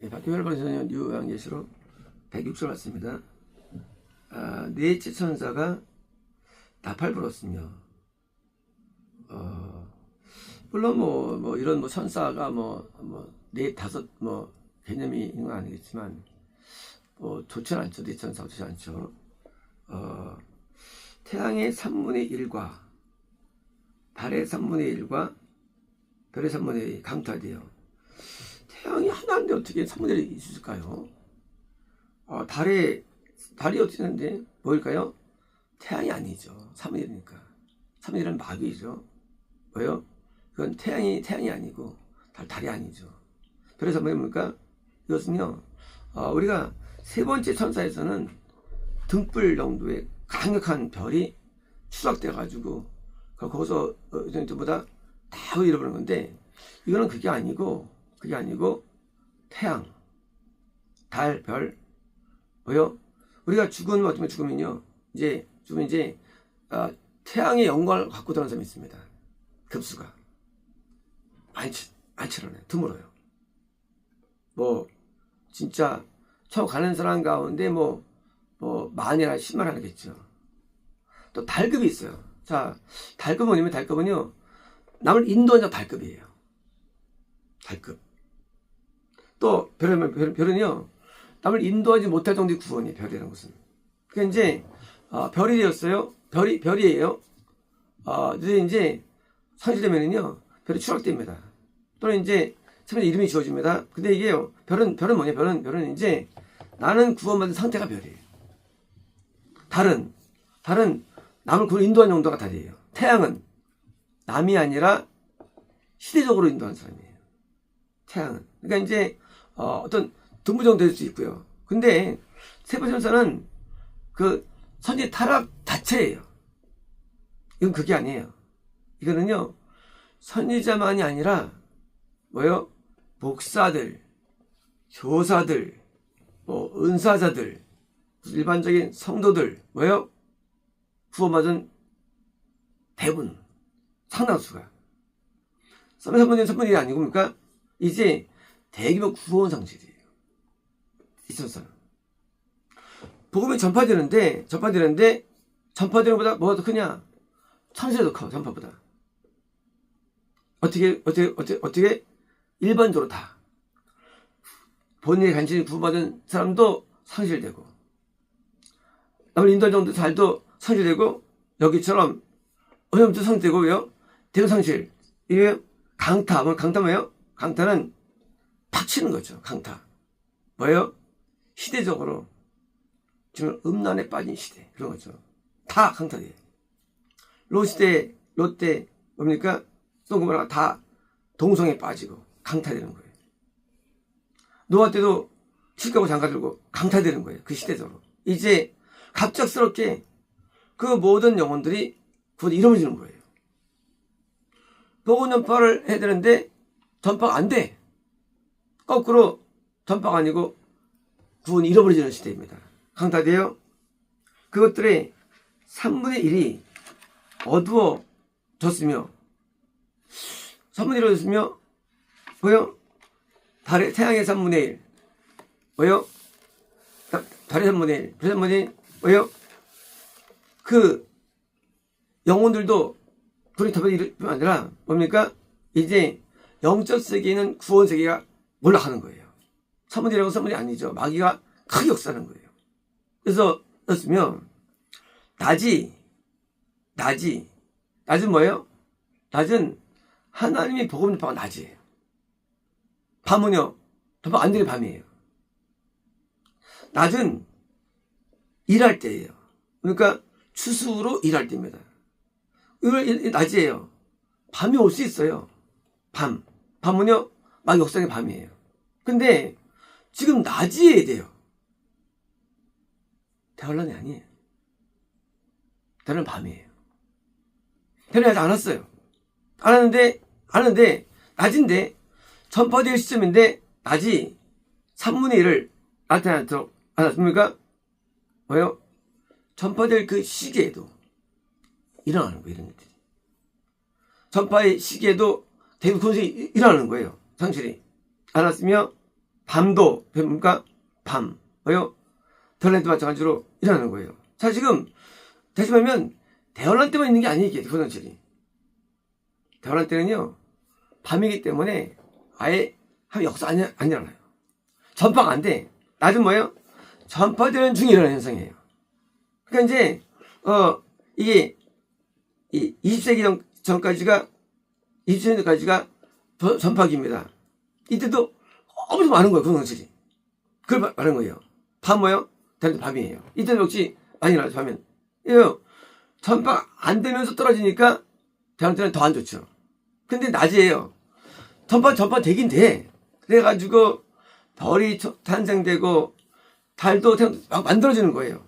박교열반서년 요한계시록 106절 왔습니다. 넷째 천사가 나팔 불었으며, 물론 이런 천사가 넷, 다섯 개념이 있는 건 아니겠지만, 좋지 않죠. 넷 천사가 좋지 않죠. 태양의 3분의 1과 달의 3분의 1과 별의 3분의 1이 강타돼요. 태양이 하나인데 어떻게 3분의 1이 있을까요? 달이 어떻게 되는데 뭐일까요? 태양이 아니죠. 3분의 1이니까. 3분의 1은 마귀죠. 뭐요? 그건 태양이 아니고 달이 아니죠. 별의 3분의 1이 뭡니까? 이것은요, 우리가 세 번째 천사에서는 등불 정도의 강력한 별이 추락돼 가지고 거기서 전보다 다 잃어버린 건데, 이거는 그게 아니고 태양, 달, 별, 뭐요? 우리가 죽으면요, 죽으면 태양의 영광을 갖고 들어가는 사람이 있습니다. 급수가 많지 않아요. 드물어요. 진짜 처음 가는 사람 가운데 만이나 10만 하겠죠. 또 달급이 있어요. 자, 달급은 뭐냐면, 달급은요, 남을 인도하는 달급이에요. 달급. 또 별은요, 남을 인도하지 못할 정도의 구원이에요. 별이라는 것은. 그러니까 별이 되었어요. 별이에요. 이제 선실되면은요, 별이 추락됩니다. 또는 처음에 이름이 지어집니다. 근데 이게요, 별은 뭐냐? 별은 나는 구원받은 상태가 별이에요. 달은 남을 구원 인도하는 정도가 달이에요. 태양은 남이 아니라 시대적으로 인도하는 사람이에요. 태양은. 그러니까 어떤 등부 정도 될 수 있고요. 근데 세 번째 천사는 그 선지 타락 자체예요. 이건 그게 아니에요. 이거는요, 선지자만이 아니라 목사들, 교사들, 은사자들, 일반적인 성도들, 구원받은 대부분, 상당수가. 3분의 1이 아니고 뭡니까? 이제 대규모 구원 상실이에요. 이 천사는. 복음이 전파되는 것보다 뭐가 더 크냐? 천사가 더 커, 전파보다. 어떻게 일반적으로 다. 본인의 간신히 구원받은 사람도 상실되고, 남을 인도할 정도 잘도 상실되고, 여기처럼 어려움도 상실되고요. 대상실. 이게 강타. 강타. 강타는 팍 치는 거죠. 강타. 시대적으로 지금 음란에 빠진 시대. 그런 거죠. 다 강타돼요. 롯시대, 롯데, 뭡니까? 소고모라가 다 동성에 빠지고 강타되는 거예요. 노아 때도 칠가고 장가들고 강타되는 거예요. 그 시대적으로. 이제 갑작스럽게 그 모든 영혼들이 구원을 잃어버리는 거예요. 복음 전파를 해야 되는데 전파가 안 돼. 거꾸로 전파가 아니고 구원이 잃어버리는 시대입니다. 강타돼요. 그것들의 3분의 1이 어두워졌으며, 3분의 1이 어두워졌으며, 태양의 3분의 1, 달의 3분의 1, 별의 3분의 1, 그 영혼들도 불이 덮여질 뿐 아니라 뭡니까? 이제 영적 세계는 구원 세계가 올라가는 거예요. 3분의 1이라고 3분의 1이 아니죠. 마귀가 크게 역사하는 거예요. 그래서 그렇으면 낮은 뭐예요? 낮은 하나님의 복음 전파가 낮이에요. 밤은요, 전파 안 되는 밤이에요. 낮은 일할 때예요. 그러니까 추수로 일할 때입니다. 이걸 낮이에요. 밤이 올 수 있어요. 밤은요, 막 역사의 밤이에요. 근데 지금 낮이에야 돼요. 대환란이 아니에요. 대환란 밤이에요. 대환란이 아직 안 왔어요. 안 왔는데 낮인데 전파될 시점인데 낮이 3분의 1을 나타나도록 않았습니까? 전파될 그 시기에도 일어나는 거예요. 이런 일들이. 전파의 시기에도 대부분 군생이 일어나는 거예요. 상실이. 안 왔으며 밤도 뭡니까? 밤. 뭐요? 대환란 때 마찬가지로 일어나는 거예요. 자, 지금 다시 말하면 대환란 때만 있는 게 아니에요. 이게 고정절이. 대환란 때는요. 밤이기 때문에 아예 한 역사 안 일어나요. 전파가 안 돼. 낮은 뭐예요? 전파되는 중에 일어나는 현상이에요. 그러니까 이제 이게 이 20세기 전까지가 20세기 전까지가 전파기입니다. 이때도 엄청 많은 거예요. 고정절이. 그걸 말하는 거예요. 밤 뭐예요? 밤이에요. 이때도 역시 많이 일어나죠. 밤엔. 이거 전파 안 되면서 떨어지니까 대환란 때는 더 안 좋죠. 근데 낮이에요. 전파 되긴 돼. 그래가지고 별이 탄생되고 달도 막 만들어지는 거예요.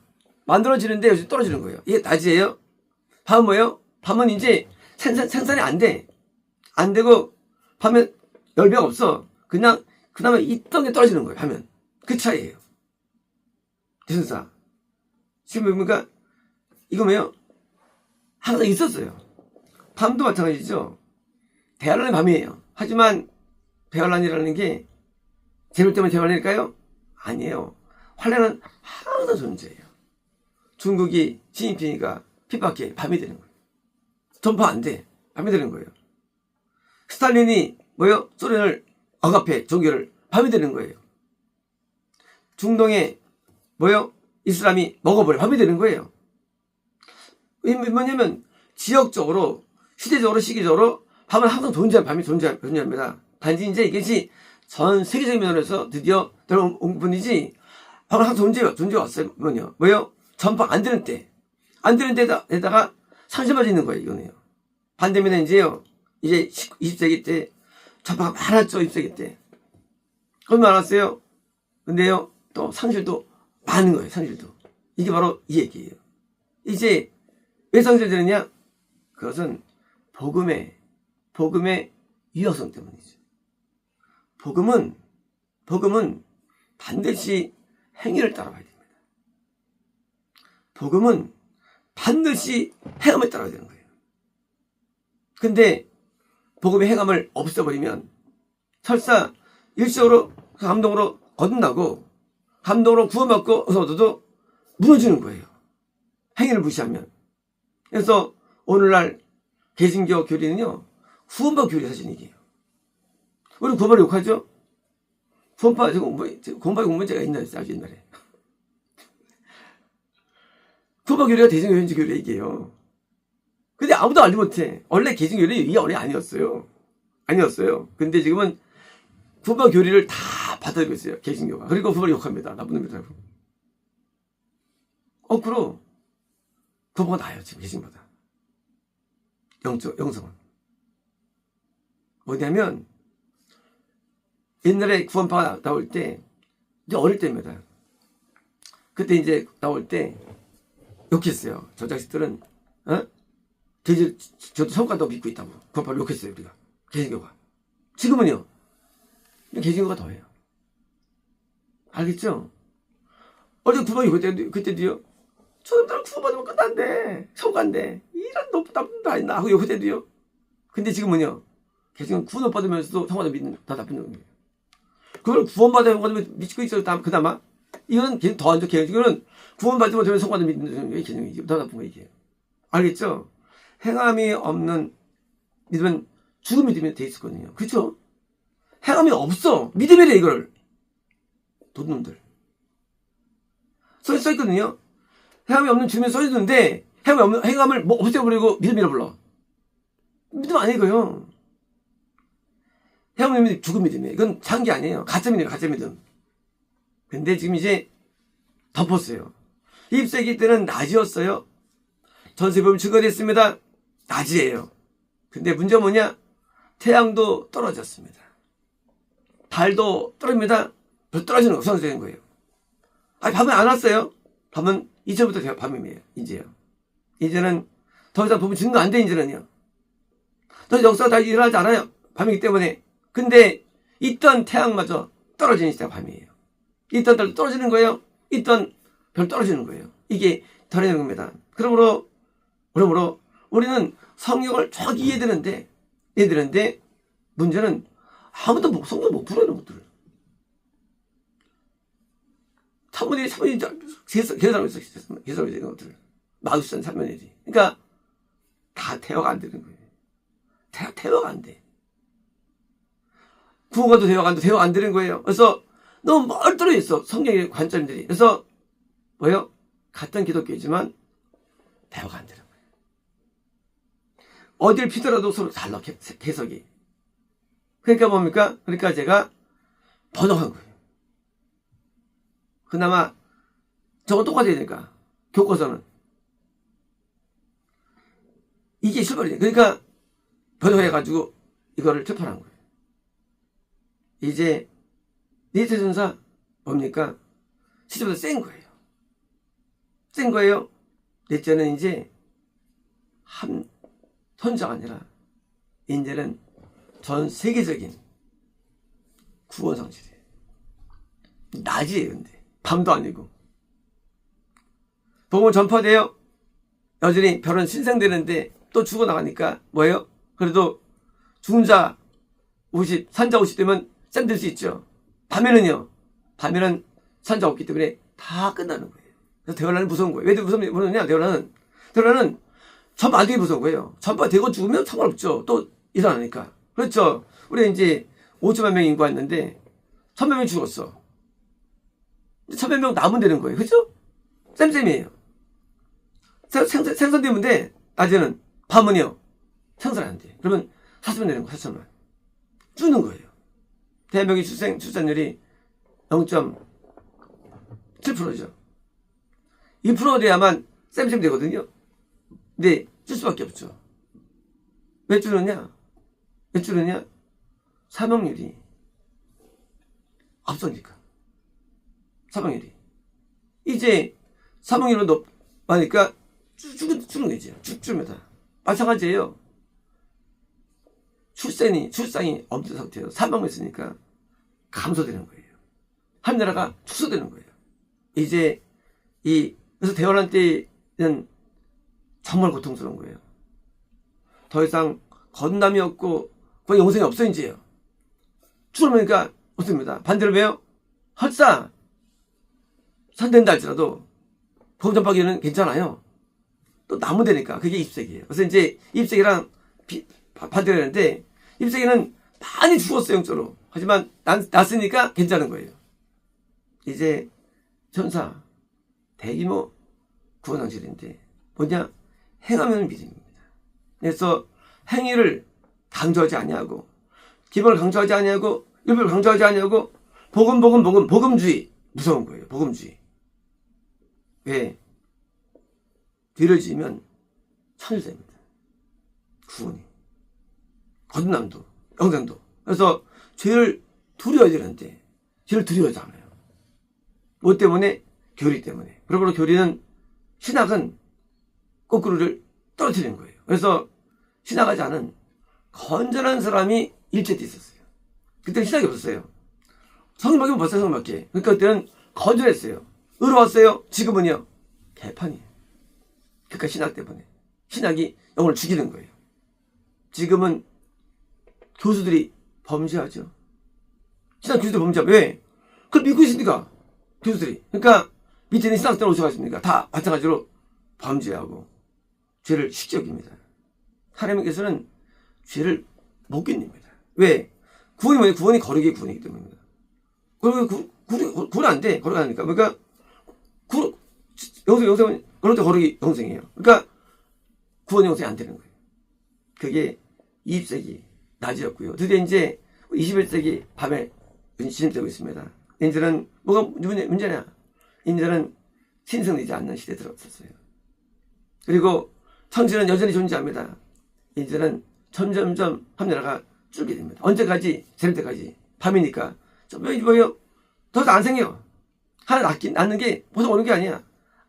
만들어지는데 요즘 떨어지는 거예요. 이게 낮이에요. 밤은 뭐예요? 밤은 이제 생산이 안 돼. 안 되고 밤엔 열배가 없어. 그냥 그다음에 있던 게 떨어지는 거예요. 밤엔. 그 차이예요. 대선사. 지금 뭡니까? 이거 뭐예요? 항상 있었어요. 밤도 마찬가지죠. 대환란의 밤이에요. 하지만 대환란이라는 게 재물 때문에 대환란일까요? 아니에요. 환란은 항상 존재해요. 중국이 시진핑이가 핍박해 밤이 되는 거예요. 전파 안 돼. 밤이 되는 거예요. 스탈린이 뭐요? 소련을 억압해 종교를 밤이 되는 거예요. 중동에 뭐요? 이슬람이 먹어버려 밤이 되는 거예요. 뭐냐면 지역적으로 시대적으로 시기적으로 밤은 항상 존재합니다. 단지 이제 이것이 전 세계적인 면에서 드디어 들어온 분이지 밤은 항상 존재해왔어요. 뭐요? 전파 안 되는 때. 안 되는 데다가 상심하지 있는 거예요. 이거는요. 반대면에 이제요. 이제 20세기 때 전파가 많았죠. 20세기 때. 그건 많았어요. 근데요. 또 상실도 많은 거예요. 상실도. 이게 바로 이 얘기예요. 이제 왜 상실되느냐? 그것은 복음의 유효성 때문이죠. 복음은 반드시 행위를 따라가야 됩니다. 복음은 반드시 행함을 따라가야 되는 거예요. 근데 복음의 행함을 없애버리면 설사 일시적으로 감동으로 거듭나고 감동으로 구원받고 얻어도 무너지는 거예요. 행위를 무시하면. 그래서 오늘날 개신교 교리는요. 구원파 교리 사진이에요. 우리 구원파를 욕하죠? 구원파 공문제가 있나 했어요. 아주 옛날에. 구원파 교리가 대신교 현지 교리 얘기예요. 근데 아무도 알지 못해. 원래 개신교리 이게 원래 아니었어요. 근데 지금은 구원파 교리를 다 받아들이고 있어요. 개신교가. 그리고 구원파를 욕합니다. 나쁜 놈이라고. 거꾸로 구원파가 나아요. 지금 개신보다. 영성은. 뭐냐면 옛날에 구원파가 나올 때 이제 어릴 때입니다. 그때 이제 나올 때 욕했어요. 저 자식들은 저도 성과도 믿고 있다고 구원파를 욕했어요. 우리가 개신교가. 지금은요. 개신교가 더해요. 알겠죠? 어제 구원파 욕할 그때도요. 저놈들은 구원받으면 끝난대. 성과인데 이런 나쁜 다 있나 하고 욕할 때도요. 근데 지금은요. 개신교는 구원 받으면서도 성과도 믿는 다 나쁜 놈이에요. 그걸 구원받으면 믿고 있어요. 그나마 이건 더 안 좋게. 이거는 구원받으면 되면 성과도 믿는 게 개념이지. 더 나쁜 거 이게. 알겠죠? 행함이 없는 믿으면 죽은 믿음이 돼 있었거든요. 그렇죠? 행함이 없어. 믿음이래 이걸. 돈놈들. 써있거든요. 행함이 없는 주면 써있는데 행함을 없애버리고 믿음이라 불러. 믿음 아니고요. 행함이 없는 죽은 믿음이에요. 이건 찬 게 아니에요. 가짜 믿음이에요. 가짜 믿음. 근데 지금 이제 덮었어요. 20세기 때는 낮이었어요. 전세 보면 증거됐습니다. 낮이에요. 근데 문제가 뭐냐? 태양도 떨어졌습니다. 달도 떨어집니다. 떨어지는 거 우상되는 거예요. 아니 밤은 안 왔어요. 밤은 이제부터 밤이에요. 이제요. 이제는 더 이상 보면 증거 안 돼. 이제는요. 더 역사가 다 일어나지 않아요. 밤이기 때문에. 근데 있던 태양마저 떨어지는 시대가 밤이에요. 있던 달도 떨어지는 거예요. 있던 별 떨어지는 거예요. 이게 덜해내는 겁니다. 그러므로 우리는 성경을 정확히 이해되는데 문제는 아무도 성경 못 풀어요. 못 들어요. 사모님이 계산하고 있어. 계산하고 있는 것들을. 마우스한 사모님이. 그러니까 다 대화가 안 되는 거예요. 대화가 안 돼. 구호가도 대화가 안 되는 거예요. 그래서 너무 멀떨어져 있어. 성경의 관점들이. 그래서 뭐예요? 같은 기독교이지만 대화가 안 되는 거예요. 어딜 피더라도 서로 달라, 해석이. 그러니까 뭡니까? 그러니까 제가 번역한 거예요. 그나마 저거 똑같아야 되니까. 교과서는. 이게 실버리죠. 그러니까 번역해가지고 이거를 출판한 거예요. 이제 니트 전사 뭡니까? 시점보다 센 거예요. 센 거예요. 넷째는 이제 한 선자가 아니라 이제는 전 세계적인 구원 상실이에요. 낮이에요. 근데 밤도 아니고. 복음은 전파돼요. 여전히 별은 신생되는데 또 죽어나가니까 뭐예요? 그래도 죽은 자 50, 산자 50 되면 쌤 될 수 있죠. 밤에는요. 밤에는 산자 없기 때문에 다 끝나는 거예요. 그래서 대화라는 무서운 거예요. 왜 무섭냐? 대화라는 전파 안 되게 무서운 거예요. 전파 되고 죽으면 상관없죠. 또 일어나니까. 그렇죠. 우리 이제 5천만 명 인구였는데 1,000만 명이 죽었어. 1,000만 명 남으면 되는 거예요. 그렇죠? 쌤이에요. 생선되면 돼. 낮에는. 밤은요. 생선 안 돼. 그러면 4천만 되는 거예요. 4천만. 주는 거예요. 대한민국의 출산율이 0.7%죠. 2% 돼야만 쌤 되거든요. 근데 줄 수밖에 없죠. 왜 줄느냐? 사망률이 앞서니까. 사망률이. 이제 사망률은 높으니까 주는 거죠. 죽습니다. 마찬가지예요. 출산이 없는 상태에서 사망을 했으니까 감소되는 거예요. 하늘나라가 축소되는 거예요. 이제 그래서 대환란 때는 정말 고통스러운 거예요. 더 이상 건담이 없고 거의 영생이 없어 이제요. 죽으니까 없습니다. 반대로 왜요? 설사 산된다 할지라도 복음 전파기는 괜찮아요. 또 나무되니까 그게 20세기예요. 그래서 이제 20세기랑 반대로 하는데 20세기는 많이 죽었어요. 영적으로. 하지만 났으니까 괜찮은 거예요. 이제 천사 대규모 구원상실인데 뭐냐? 행하면 믿음입니다. 그래서 행위를 강조하지 아니하고 기본을 강조하지 아니하고 율법을 강조하지 아니하고 복음주의 무서운 거예요. 복음주의. 왜? 뒤를 지으면 천일됩니다. 구원이. 거듭남도, 영생도. 그래서 죄를 두려워야 되는데 죄를 두려워하지 않아요. 뭐 때문에? 교리 때문에. 그러므로 신학은 거꾸로를 떨어뜨리는 거예요. 그래서 신학하지 않은 건전한 사람이 일제 때 있었어요. 그때는 신학이 없었어요. 성경밖에 못 봤어요. 성경밖에. 그러니까 그때는 건전했어요. 의로웠어요. 지금은요. 개판이에요. 그러니까 신학 때문에. 신학이 영혼을 죽이는 거예요. 지금은 교수들이 범죄하죠. 신학 교수들이 범죄하면 왜? 그걸 믿고 있으니까. 교수들이. 그러니까 밑에 있는 신학들 오셔가십니까? 다 마찬가지로 범죄하고 죄를 쉽게 여깁니다. 하나님께서는 죄를 못 견딥니다. 왜? 구원이 뭐예요? 구원이 거룩의 구원이기 때문입니다. 구원 안 돼. 거룩 안 하니까. 그러니까 영생은 그럴 때 거룩이 영생이에요. 그러니까 구원 영생이 안 되는 거예요. 그게 20세기 낮이었고요. 드디어 이제 21세기 밤에 진입되고 있습니다. 이제는 뭐가 문제냐? 이제는 신성되지 않는 시대에 들어섰어요. 그리고 천지는 여전히 존재합니다. 이제는 점점점 하늘나라가 줄게 됩니다. 언제까지? 저녁 때까지. 밤이니까. 뭐예요? 더 이상 안 생겨. 하나 낳는 게 보통 오는 게 아니야.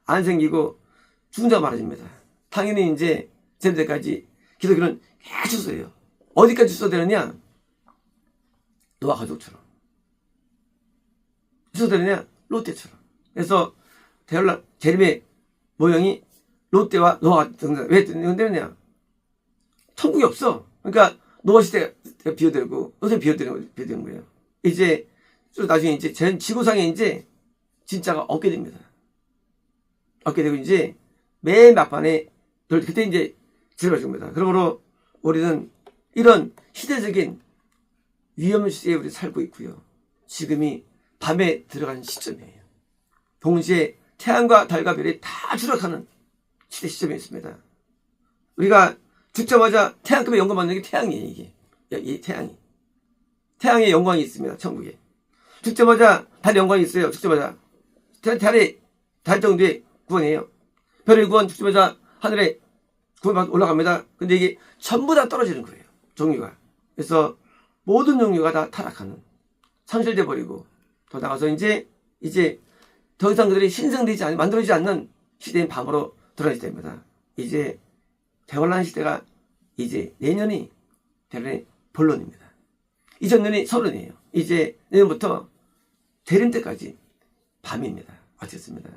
안 생기고 죽은 자가 많아집니다. 당연히 이제 저녁 때까지 기독교는 계속 써요. 어디까지 써야 되느냐? 노아 가족처럼. 써야 되느냐? 롯데처럼. 그래서 재림의 모형이 롯데와 노아 같은. 왜 되느냐? 천국이 없어. 그러니까 노아 시대가 비워되고 롯데 비워되는 거예요. 이제 나중에 이제 지구상에 이제 진짜가 없게 됩니다. 없게 되고 이제 맨 막판에 그때 이제 지나가는 겁니다. 그러므로 우리는 이런 시대적인 위험 시대에 우리 살고 있고요. 지금이 밤에 들어가는 시점이에요. 동시에 태양과 달과 별이 다 추락하는 시대 시점에 있습니다. 우리가 죽자마자 태양급의 영광 받는 게 태양이에요. 이게 이 태양이. 태양의 영광이 있습니다. 천국에. 죽자마자 달의 영광이 있어요. 죽자마자 달 정도의 구원이에요. 별의 구원 죽자마자 하늘에 구원 올라갑니다. 근데 이게 전부 다 떨어지는 거예요. 종류가. 그래서 모든 종류가 다 타락하는, 산실돼 버리고, 더 나가서 이제 더 이상 그들이 신성되지 않는, 만들어지지 않는 시대인 밤으로 드러나게 됩니다. 이제 대환란 시대가 이제 내년이 대련의 본론입니다. 2000년이 서론이에요. 이제 내년부터 대림 때까지 밤입니다. 어쨌습니다.